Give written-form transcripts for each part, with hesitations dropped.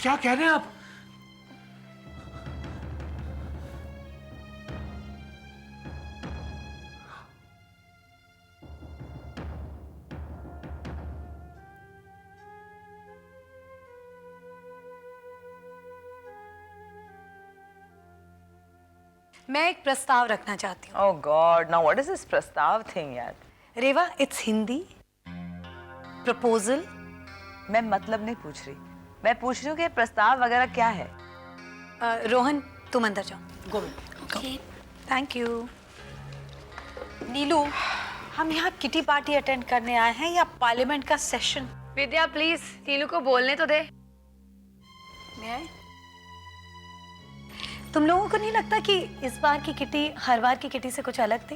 क्या कह रहे हैं आप? मैं एक प्रस्ताव रखना चाहती हूँ। Oh God, now what is this प्रस्ताव thing यार? रेवा, इट्स हिंदी प्रपोजल। मैं मतलब नहीं पूछ रही, मैं पूछ रही हूँ कि प्रस्ताव वगैरह क्या है? रोहन, तुम अंदर जाओ। गो। Thank you. नीलू, हम यहाँ किटी पार्टी अटेंड करने आए हैं या पार्लियामेंट का सेशन? विद्या प्लीज नीलू को बोलने तो दे। मैं तुम लोगों को नहीं लगता कि इस बार की किटी हर बार की किटी से कुछ अलग थी?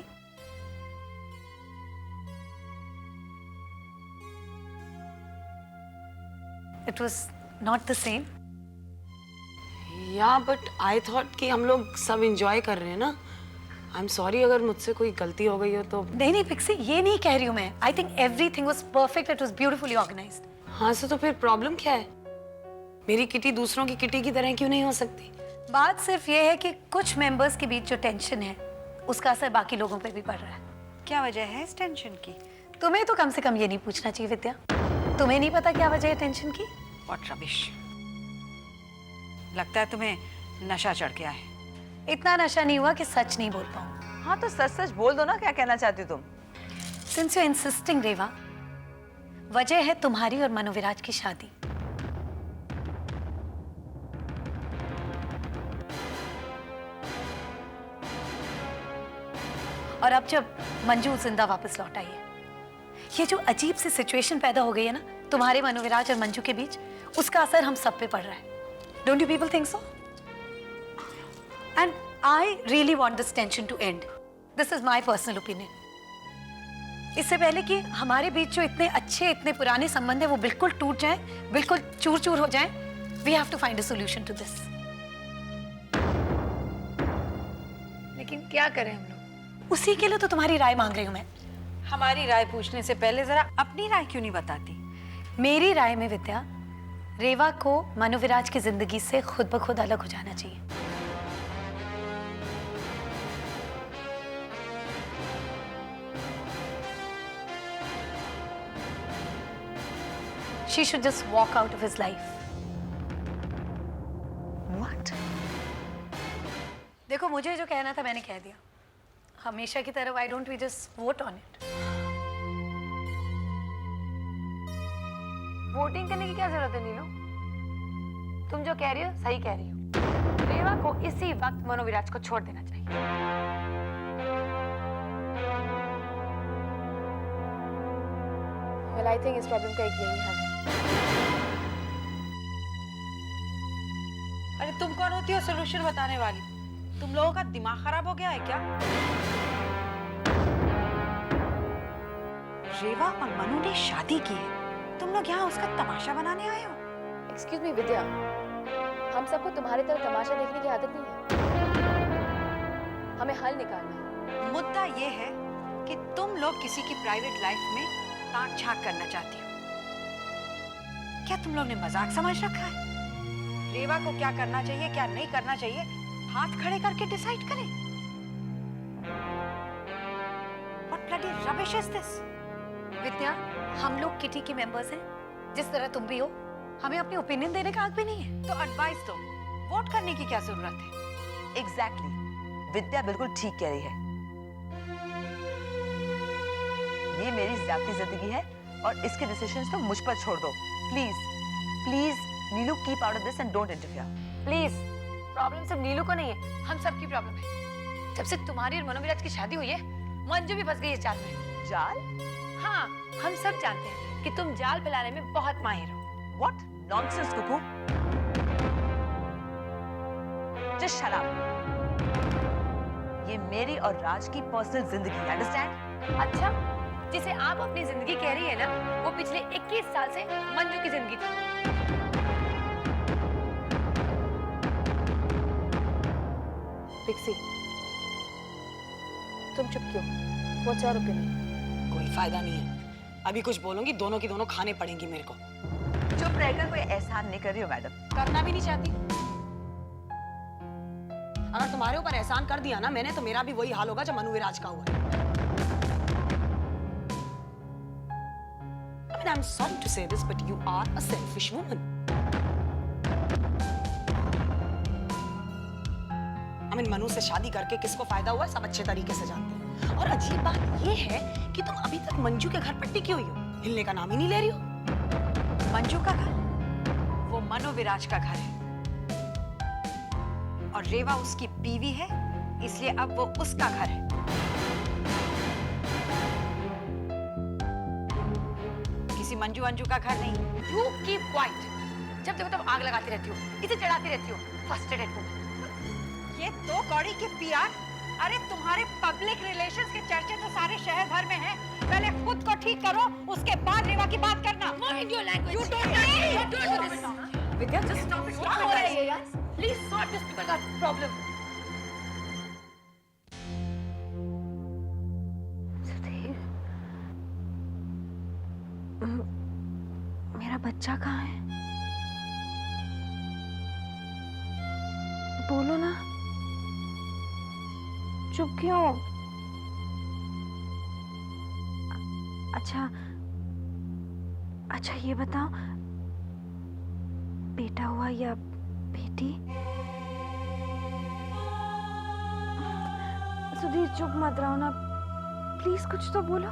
It was not the same. या बट आई थॉट कि हम लोग सब एंजॉय कर रहे हैं ना। आई एम सॉरी अगर मुझसे कोई गलती हो गई हो तो। नहीं नहीं पिक्सी, ये नहीं कह रही हूँ मैं। I think everything was perfect, it was beautifully organised. हाँ तो फिर प्रॉब्लम क्या है? मेरी किटी दूसरों की किटी की तरह क्यों नहीं हो सकती? बात सिर्फ ये है कि कुछ मेंबर्स के बीच जो टेंशन है उसका असर बाकी लोगों पे भी पड़ रहा है। क्या वजह है इस टेंशन की? तुम्हें तो कम से कम ये नहीं पूछना चाहिए विद्या। तुम्हें नहीं पता क्या वजह है टेंशन की? What rubbish. लगता है तुम्हें नशा चढ़ गया है। इतना नशा नहीं हुआ कि सच नहीं बोल पाऊं। हाँ तो सच सच बोल दो ना, क्या कहना चाहती हो तुम? सिंस यू इंसिस्टिंग रेवा, वजह है तुम्हारी और मनोविराज की शादी। और अब जब मंजू जिंदा वापस लौट आई है, ये जो अजीब सी सिचुएशन पैदा हो गई है ना तुम्हारे मनोविराज और मंजू के बीच, उसका असर हम सब पे पड़ रहा है। Don't you people think so? And I really want this tension to end. This is my personal opinion. इससे पहले कि हमारे बीच जो इतने अच्छे इतने पुराने संबंध है वो बिल्कुल टूट जाएं, बिल्कुल चूर चूर हो जाएं, we have to find a solution to this. लेकिन क्या करें हम लोग? उसी के लिए तो तुम्हारी राय मांग रही हूं मैं। हमारी राय पूछने से पहले जरा अपनी राय क्यों नहीं बताती? मेरी राय में विद्या, रेवा को मनोविराज की जिंदगी से खुद ब खुद अलग हो जाना चाहिए। She should just walk out of his life. What? देखो, मुझे जो कहना था मैंने कह दिया। हमेशा की तरह why don't we just vote on it? Voting करने की क्या जरूरत है नीलू? तुम जो कह रही हो सही कह रही हो। रेवा को इसी वक्त मनोविराज को छोड़ देना चाहिए। Well, I think इस प्रॉब्लम का एक यही हल है। अरे तुम कौन होती हो सोल्यूशन बताने वाली? तुम लोगों का दिमाग खराब हो गया है क्या? रेवा और मनु ने शादी की है, तुम लोग यहाँ उसका तमाशा बनाने आए हो? एक्सक्यूज मी विद्या, हम सबको तुम्हारी तरह तमाशा देखने की आदत नहीं है। हमें हल निकालना है। मुद्दा ये है कि तुम लोग किसी की प्राइवेट लाइफ में ताक झांक करना चाहती हो। क्या तुम लोग ने मजाक समझ रखा है? रेवा को क्या करना चाहिए क्या नहीं करना चाहिए हाथ खड़े करके डिसाइड करें। What bloody rubbish is this? विद्या, हम लोग किटी के मेंबर्स हैं, जिस तरह तुम भी हो। हमें अपनी ओपिनियन देने का हक भी नहीं है। तो एडवाइस दो, वोट करने की क्या जरूरत है? Exactly. विद्या बिल्कुल ठीक कह रही है। ये मेरी जाती जिंदगी है और इसके डिसीजंस तो मुझ पर छोड़ दो। Please please Neelu, keep out of this and don't interfere. Please, problem सिर्फ नीलू को नहीं है, हम सबकी प्रॉब्लम है। जब से तुम्हारी और मनोविराज की शादी हुई है, मंजू भी फंस गई इस जाल में। जाल? हाँ, हम सब जानते हैं कि तुम जाल फैलाने में बहुत माहिर हो। What nonsense, Kuku. Just shut up. ये मेरी और राज की पर्सनल जिंदगी है, अंडरस्टैंड? अच्छा, जिसे आप अपनी जिंदगी कह रही है ना, वो पिछले 21 साल से मंजू की जिंदगी थी। पिक्सी, तुम चुप क्यों? What's your opinion? कोई फायदा नहीं है। अभी कुछ बोलूंगी, दोनों की दोनों खाने पड़ेंगी मेरे को। चुप रहकर कोई एहसान नहीं कर रही हो मैडम। करना भी नहीं चाहती। अगर तुम्हारे ऊपर एहसान कर दिया ना मैंने, तो मेरा भी वही हाल होगा जो मनु विराज का हुआ है। I mean, I'm sorry to say this, but you are a selfish woman. I mean, Manu से शादी करके किसको फायदा हुआ सब अच्छे तरीके से जानते हैं। और अजीब बात ये है कि तुम अभी तक मंजू के घर पर टिकी हुई हो, हिलने का नाम ही नहीं ले रही हो। मंजू का घर, वो मनु विराज का घर है और रेवा उसकी बीवी है, इसलिए अब वो उसका घर है। किसी मंजू अंजू का घर नहीं। You keep quiet. जब देखो तब आग लगाती रहती हो, इसे चढ़ाती रहती हो। Frustrated woman. ये तो कौड़ी के पीआर। अरे तुम्हारे पब्लिक रिलेशंस के चर्चे तो सारे शहर भर में हैं। पहले खुद को ठीक करो, उसके बाद रेवा की बात करना। Mind your language. You don't You don't do this. Vidya, just stop it. क्या हो रहा है ये यार? Please sort this people that problem. मेरा बच्चा कहाँ है? बोलो ना, चुप क्यों? अच्छा ये बताओ, बेटा हुआ या बेटी? सुधीर चुप मत रहो ना, प्लीज कुछ तो बोलो।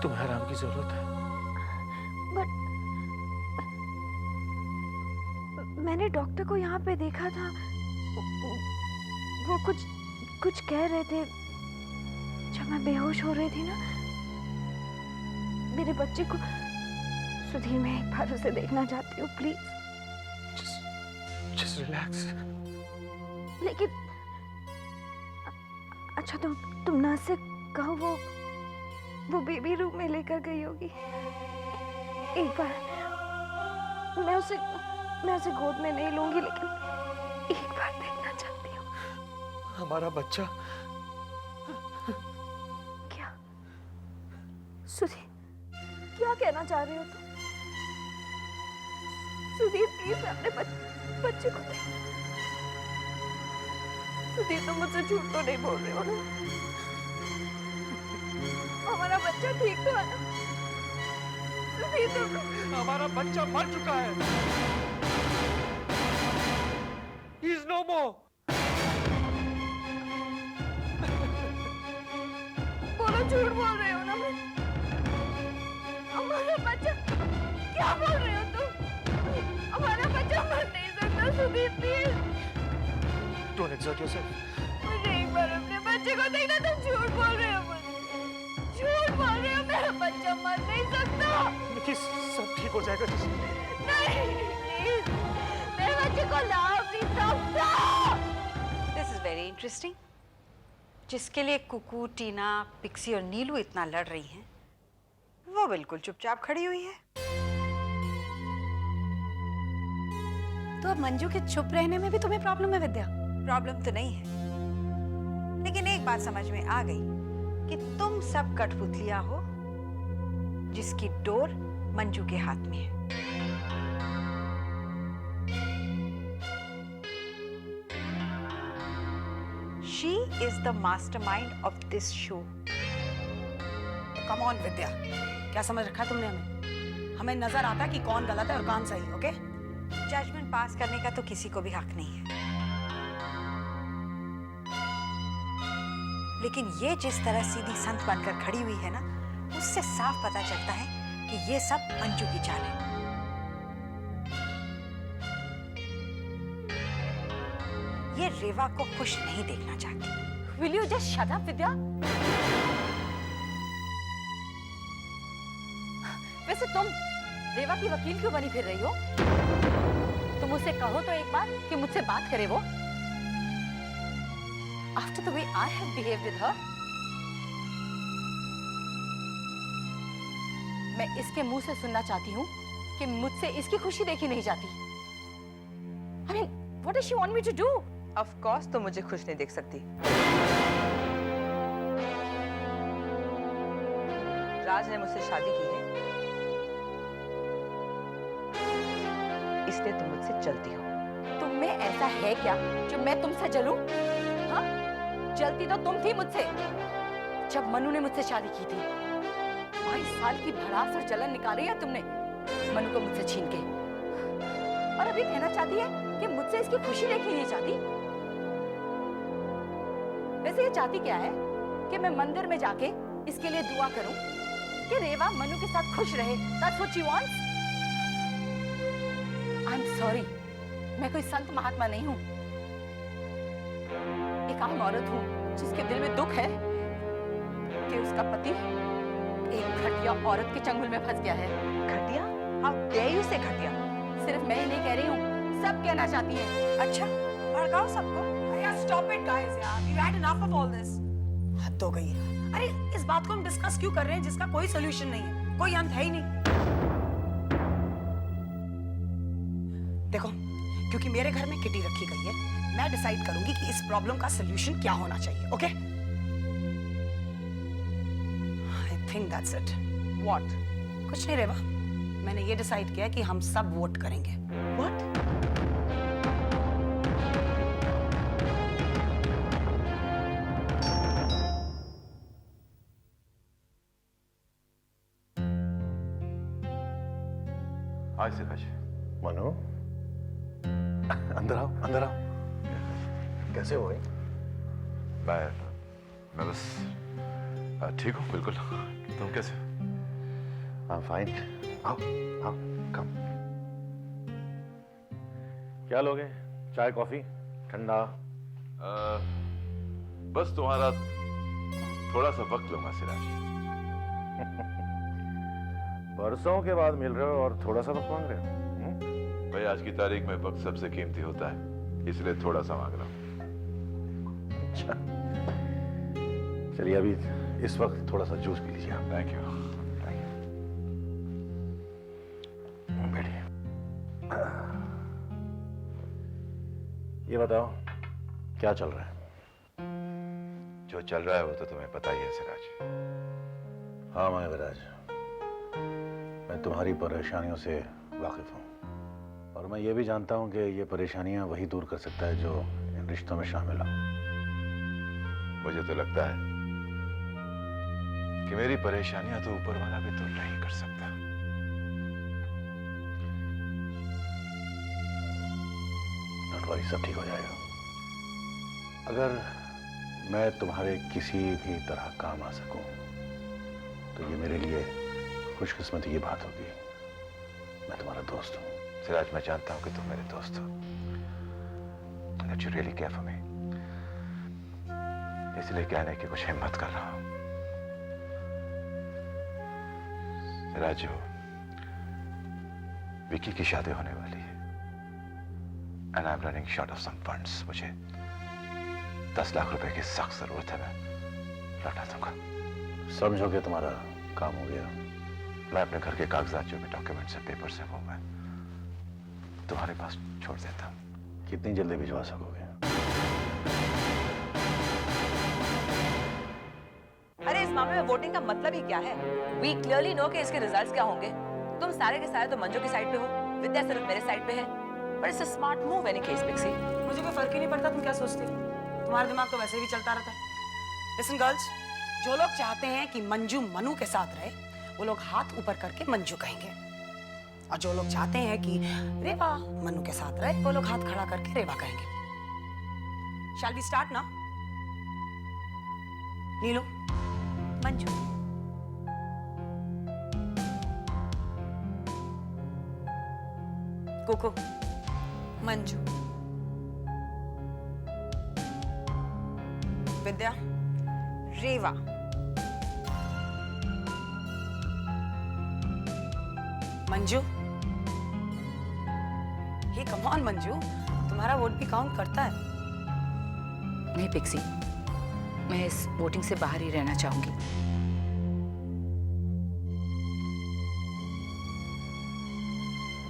तुम्हें आराम की जरूरत है। बट मैंने डॉक्टर को यहाँ पे देखा था, वो कुछ कह रहे थे जब मैं बेहोश हो रही थी ना। मेरे बच्चे को सुधीर, मैं एक बार उसे देखना चाहती हूँ, प्लीज। Just relax. लेकिन अच्छा तुम नर्स से कहो वो बेबी रूम में लेकर गई होगी। एक बार मैं उसे गोद में नहीं लूंगी, लेकिन एक बार देखना चाहती हूँ। हमारा बच्चा। क्या सुधीर, क्या कहना चाह रहे हो तुम? सुधीर प्लीज अपने बच्चे को देख। सुधीर तुम मुझसे झूठ तो नहीं बोल रहे हो ना? हमारा बच्चा ठीक तो है ना? सुधीर तुम। हमारा बच्चा मर चुका है। He is no more. बोलो, झूठ बोल रहे हो ना? मैं हमारा बच्चा, क्या बोल रहे हो तुम? हमारा बच्चा मर नहीं सकता Sudhir, please. Don't exert yourself. मुझे एक बार अपने बच्चे को देखना। तुम झूठ बोल रहे हो, झूठ बोल रहे हो। मेरा बच्चा मर नहीं सकता। निकी, सब ठीक हो जाएगा। नहीं, प्लीज, मेरे बच्चे को लाओ please doctor. This is very interesting. जिसके लिए कुकू, टीना, पिक्सी और नीलू इतना लड़ रही हैं, वो बिल्कुल चुपचाप खड़ी हुई है। तो अब मंजू के चुप रहने में भी तुम्हें प्रॉब्लम है विद्या? प्रॉब्लम तो नहीं है, लेकिन एक बात समझ में आ गई कि तुम सब कठपुतलियां हो जिसकी डोर मंजू के हाथ में है। She is the mastermind of this show. Come on Vidya, क्या समझ रखा है तुमने हमें नजर आता कि कौन गलत है और कौन सही, ओके? जजमेंट पास करने का तो किसी को भी हक नहीं है, लेकिन ये जिस तरह सीधी संत बनकर खड़ी हुई है ना, उससे साफ पता चलता है कि ये सब मंजू की चाल है। ये रेवा को खुश नहीं देखना चाहती। Will you just shut up, विद्या? वैसे तुम रेवा की वकील क्यों बनी फिर रही हो? तुम उसे कहो तो एक बार कि मुझसे बात करे वो। After the way I have behaved with her, मैं इसके मुंह से सुनना चाहती हूँ कि मुझसे इसकी खुशी देखी नहीं जाती। I mean, what does she want me to do? Of course तो मुझे खुश नहीं देख सकती। राज ने मुझसे शादी की है इसलिए तुम मुझसे जलती हो। तुम में ऐसा है क्या जो मैं तुमसे जलूं? हाँ, जलती तो तुम थी मुझसे जब मनु ने मुझसे शादी की थी। 22 साल की भड़ास और जलन निकाली है तुमने मनु को मुझसे छीन के, और अभी कहना चाहती है कि मुझसे इसकी खुशी देखी नहीं चाहती। वैसे ये चाहती क्या है कि मैं मंदिर में जाके इसके लिए दुआ करूं कि रेवा मनु के साथ खुश रहे? That's what she wants. I'm sorry, मैं कोई संत महात्मा नहीं हूं। एक आम औरत हूं जिसके दिल में दुख है कि उसका पति एक घटिया औरत के चंगुल में फंस गया है। घटिया? How dare you say घटिया? सिर्फ मैं ही नहीं कह रही हूँ, सब कहना चाहती है। अच्छा, भड़काओ सबको। अरे यार स्टॉप इट गाइस यार, we had enough of all this. हद हो गई है। अरे इस बात को हम डिस्कस क्यों कर रहे हैं जिसका कोई सोल्यूशन नहीं है, कोई अंत है ही नहीं। देखो, क्योंकि मेरे घर में किटी रखी गई है, मैं डिसाइड करूंगी कि इस प्रॉब्लम का सोल्यूशन क्या होना चाहिए। Okay? I think that's it. What? कुछ नहीं रेवा, मैंने ये डिसाइड किया कि हम सब वोट करेंगे। What? हाय सिराज। मनु, अंदर आओ, अंदर आओ। कैसे हो भाई? मैं बस ठीक हूँ बिल्कुल। तुम कैसे हो? हाँ फाइन। आओ आओ, कम। क्या लोगे? चाय, कॉफी, ठंडा? बस तुम्हारा थोड़ा सा वक्त लूंगा सिराज। बरसों के बाद मिल रहे हो और थोड़ा सा वक्त मांग रहे हो? भाई आज की तारीख में वक्त सबसे कीमती होता है, इसलिए थोड़ा सा मांग रहा हूँ। अच्छा, चलिए अभी इस वक्त थोड़ा सा जूस पी लीजिए आप। Thank you. बैठिए। ये बताओ क्या चल रहा है? जो चल रहा है वो तो तुम्हें पता ही है सिराज। हाँ महाविराज, मैं तुम्हारी परेशानियों से वाकिफ हूँ और मैं ये भी जानता हूँ कि ये परेशानियां वही दूर कर सकता है जो इन रिश्तों में शामिल हो। मुझे तो लगता है कि मेरी परेशानियां तो ऊपर वाला भी दूर नहीं कर सकता। डोंट वरी, सब ठीक हो जाएगा। अगर मैं तुम्हारे किसी भी तरह काम आ सकूं तो ये मेरे लिए खुशकिस्मती की बात होगी। मैं तुम्हारा दोस्त हूँ। सिराज, मैं जानता हूं कि तुम मेरे दोस्त हो, that you really care for me, इसलिए कहने की कुछ हिम्मत कर रहा हूं। सिराज, विकी की शादी होने वाली है and I'm running short of some funds। मुझे 10 लाख रुपए की सख्त जरूरत है, मैं लौटा दूंगा। समझो कि तुम्हारा काम हो गया। मैं अपने घर के कागजात, जो भी डॉक्यूमेंट्स हैं, पेपर्स हैं, वो मैं तुम्हारे पास छोड़ देता हूँ। कितनी जल्दी भिजवा सकोगे? अरे इस मामले में वोटिंग का मतलब ही क्या है? We clearly know कि इसके रिजल्ट्स क्या होंगे। तुम सारे के सारे तो मंजू की साइड पे हो, विद्या सिर्फ मेरे साइड पे है। But it's a smart move any case, Pixie। मुझे कोई फर्क ही नहीं पड़ता तुम क्या सोचती हो, तुम्हारा दिमाग तो वैसे भी चलता रहता है। लिसन गर्ल्स, जो लोग चाहते हैं कि मंजू मनु के साथ रहे, वो लोग हाथ ऊपर करके मंजू कहेंगे, और जो लोग चाहते हैं कि रेवा मनु के साथ रहे, वो लोग हाथ खड़ा करके रेवा कहेंगे। Shall we start now? Neelu, Manju, Koko, Manju, Vidya, Reva. Manju. Hey come on Manju, तुम्हारा वोट भी काउंट करता है। नहीं पिक्सी, मैं इस वोटिंग से बाहर ही रहना चाहूंगी।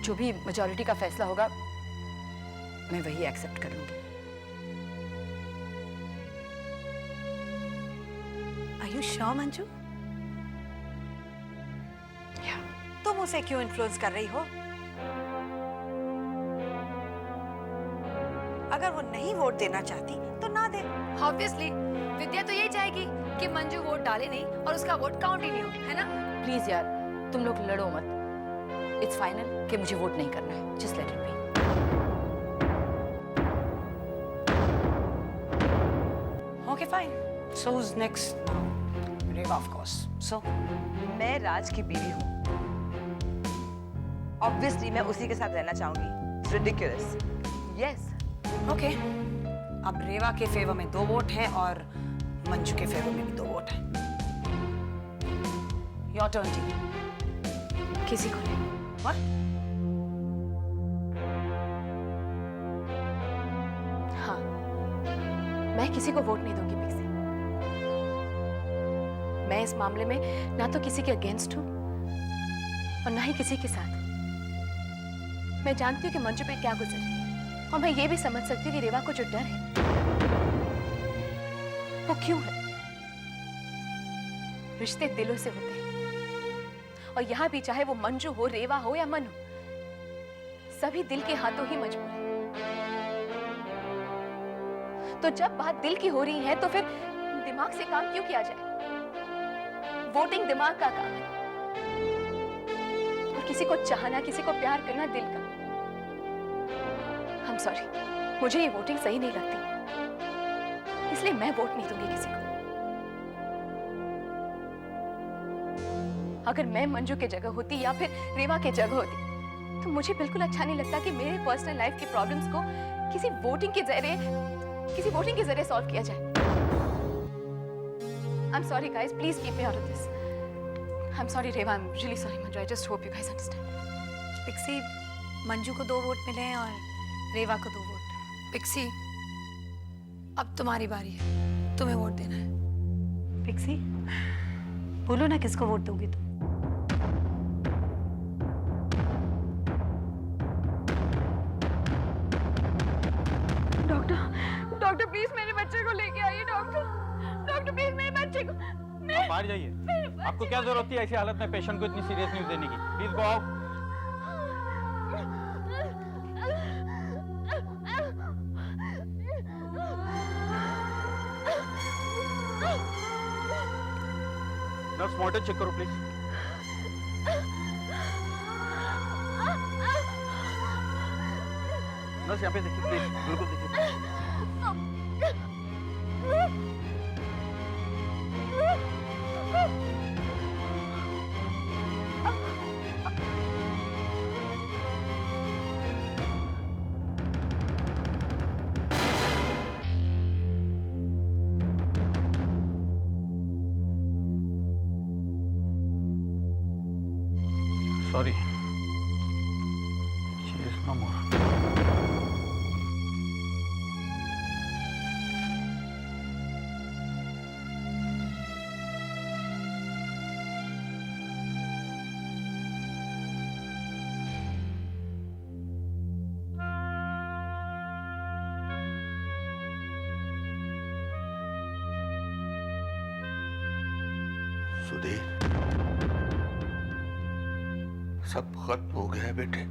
जो भी मेजॉरिटी का फैसला होगा मैं वही एक्सेप्ट कर लूंगी। Are you sure Manju? या तुम उसे क्यों इन्फ्लुएंस कर रही हो? अगर वो नहीं वोट देना चाहती तो ना दे। ऑब्वियसली विद्या तो यही चाहेगी कि मंजू वोट डाले नहीं और उसका वोट काउंट ही नहीं हो, है ना? प्लीज यार, तुम लोग लड़ो मत। इट्स फाइनल कि मुझे वोट नहीं करना है। Just let it be. Okay, fine. So who's next now? Reva, of course. So, मैं राज की बीवी हूँ। ऑब्वियसली मैं उसी के साथ रहना चाहूंगी। It's ridiculous. Yes. okay. अब रेवा के फेवर में 2 वोट हैं और मंजू के फेवर में भी 2 वोट हैं। Your turn, जी। किसी को नहीं। What? हाँ, मैं किसी को वोट नहीं दूंगी पिक्सी। मैं इस मामले में ना तो किसी के अगेंस्ट हूं और ना ही किसी के साथ। मैं जानती हूँ कि मंजू पे क्या गुजर रही है और मैं ये भी समझ सकती हूँ कि रेवा को जो डर है वो क्यों है। रिश्ते दिलों से होते हैं और यहाँ भी चाहे वो मंजू हो, रेवा हो या मनु, सभी दिल के हाथों ही मजबूर है। तो जब बात दिल की हो रही है तो फिर दिमाग से काम क्यों किया जाए? वोटिंग दिमाग का काम है और किसी को चाहना, किसी को प्यार करना दिल का। I'm sorry, मुझे ये वोटिंग सही नहीं लगती, इसलिए मैं वोट नहीं दूंगी किसी को। अगर मैं मंजू के जगह होती या फिर रेवा के जगह होती तो मुझे बिल्कुल अच्छा नहीं लगता कि मेरे पर्सनल लाइफ के प्रॉब्लम्स को किसी वोटिंग के जरिए सॉल्व किया जाए। I'm sorry guys, please keep me out of this. I'm sorry Reva, I'm really sorry Manju. I just hope you guys understand. Pixie, Manju को 2 वोट मिले हैं और रेवा को 2 वोट। पिक्सी, अब तुम्हारी बारी है, तुम्हें वोट देना है। पिक्सी, बोलो ना किसको वोट दोगी तुम? डॉक्टर प्लीज मेरे बच्चे को लेके आइए। डॉक्टर प्लीज मेरे बच्चे को। आप बाहर जाइए। आपको क्या जरूरत थी ऐसी हालत में पेशेंट को इतनी सीरियस न्यूज देने की? Please go out. Nurse monitor check करो प्लीज। नर्स यहाँ पे देखिए प्लीज, बिल्कुल देखिए। Sorry. She is no more. Sudhir, सब खत्म हो गया है बेटे।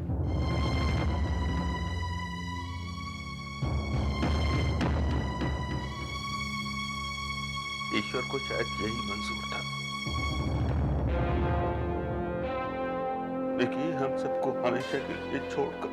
ईश्वर को शायद यही मंजूर था कि हम सबको हमेशा के लिए छोड़कर